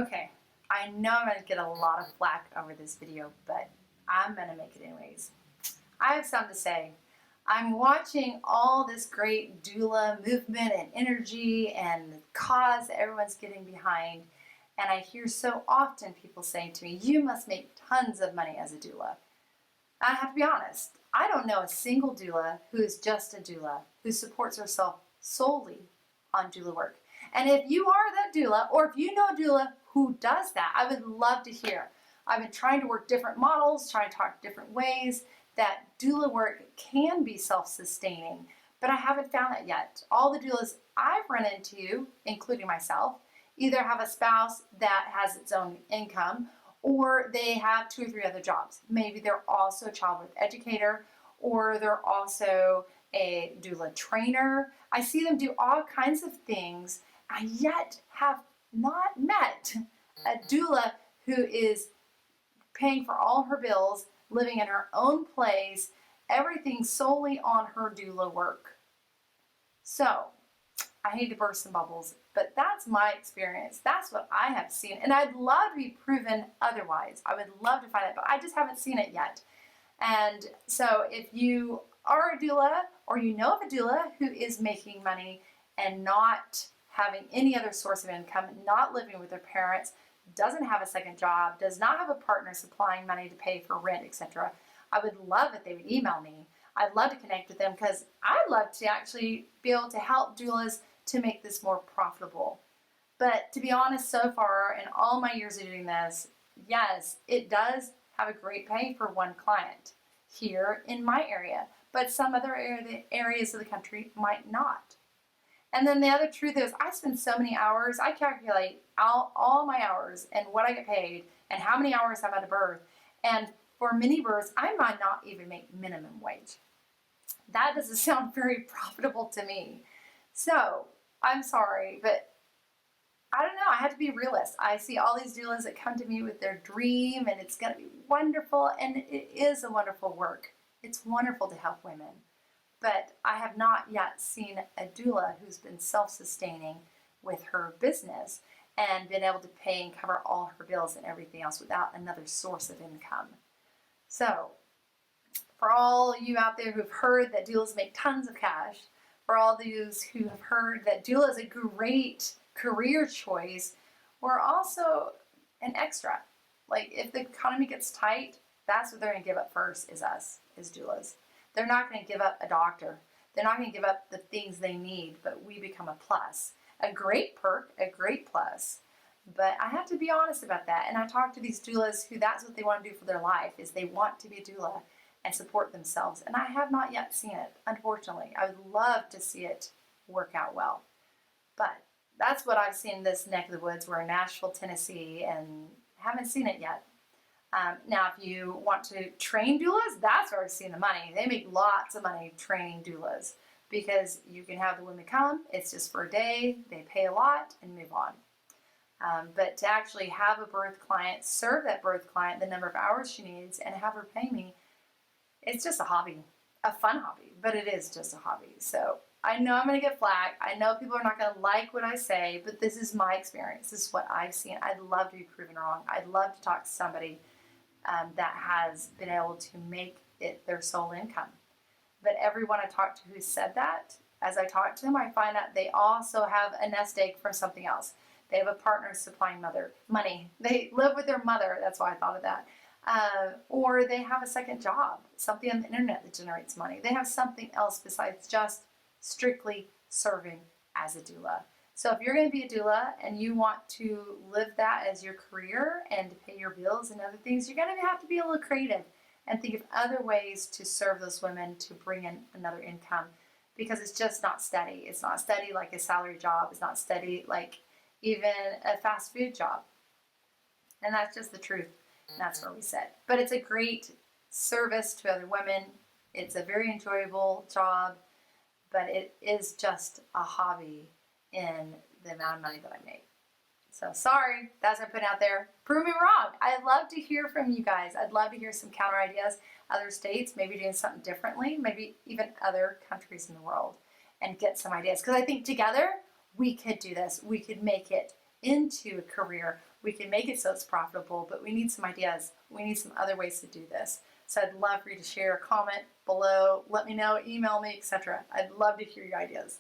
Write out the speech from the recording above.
Okay, I know I'm going to get a lot of flack over this video, but I'm going to make it anyways. I have something to say. I'm watching all this great doula movement and energy and the cause that everyone's getting behind, and I hear so often people saying to me, you must make tons of money as a doula. I have to be honest, I don't know a single doula who is just a doula, who supports herself solely on doula work. And if you are that doula, or if you know a doula who does that, I would love to hear. I've been trying to work different models, trying to talk different ways that doula work can be self-sustaining, but I haven't found it yet. All the doulas I've run into, including myself, either have a spouse that has its own income, or they have 2 or 3 other jobs. Maybe they're also a childbirth educator, or they're also a doula trainer. I see them do all kinds of things. I yet have not met a doula who is paying for all her bills, living in her own place, everything solely on her doula work. So, I hate to burst some bubbles, but that's my experience. That's what I have seen. And I'd love to be proven otherwise. I would love to find it, but I just haven't seen it yet. And so if you are a doula or you know of a doula who is making money and not having any other source of income, not living with their parents, doesn't have a second job, does not have a partner supplying money to pay for rent, etc., I would love if they would email me. I'd love to connect with them because I'd love to actually be able to help doulas to make this more profitable. But to be honest, so far in all my years of doing this, yes, it does have a great pay for one client here in my area, but some other areas of the country might not. And then the other truth is I spend so many hours, I calculate all my hours and what I get paid and how many hours I'm at a birth. And for mini births, I might not even make minimum wage. That doesn't sound very profitable to me. So I'm sorry, but I don't know. I have to be realist. I see all these doulas that come to me with their dream and it's going to be wonderful, and it is a wonderful work. It's wonderful to help women. But I have not yet seen a doula who's been self-sustaining with her business and been able to pay and cover all her bills and everything else without another source of income. So for all you out there who've heard that doulas make tons of cash, for all those who have heard that doula is a great career choice, we're also an extra. Like if the economy gets tight, that's what they're going to give up first, is us, as doulas. They're not going to give up a doctor. They're not going to give up the things they need, but we become a plus. A great perk, a great plus. But I have to be honest about that. And I talk to these doulas who that's what they want to do for their life, is they want to be a doula and support themselves. And I have not yet seen it, unfortunately. I would love to see it work out well. But that's what I've seen in this neck of the woods. We're in Nashville, Tennessee, and haven't seen it yet. Now, if you want to train doulas, that's where I've seen the money. They make lots of money training doulas because you can have the women come. It's just for a day. They pay a lot and move on. But to actually have a birth client, serve that birth client the number of hours she needs, and have her pay me, it's just a hobby, a fun hobby, but it is just a hobby. So I know I'm going to get flack. I know people are not going to like what I say, but this is my experience. This is what I've seen. I'd love to be proven wrong. I'd love to talk to somebody that has been able to make it their sole income. But everyone I talk to who said that, as I talk to them, I find out they also have a nest egg from something else. They have a partner supplying money. They live with their mother. That's why I thought of that. Or they have a second job, something on the internet that generates money. They have something else besides just strictly serving as a doula. So if you're going to be a doula and you want to live that as your career and to pay your bills and other things, you're going to have to be a little creative and think of other ways to serve those women to bring in another income, because it's just not steady. It's not steady like a salary job. It's not steady like even a fast food job. And that's just the truth. And that's where we sit. But it's a great service to other women. It's a very enjoyable job, but it is just a hobby in the amount of money that I make. So sorry, that's what I put out there. Prove me wrong. I'd love to hear from you guys. I'd love to hear some counter ideas. Other states maybe doing something differently, maybe even other countries in the world, and get some ideas. Because I think together we could do this. We could make it into a career, we can make it so it's profitable, but we need some ideas. We need some other ways to do this. So I'd love for you to share, comment below, let me know, email me, etc. I'd love to hear your ideas.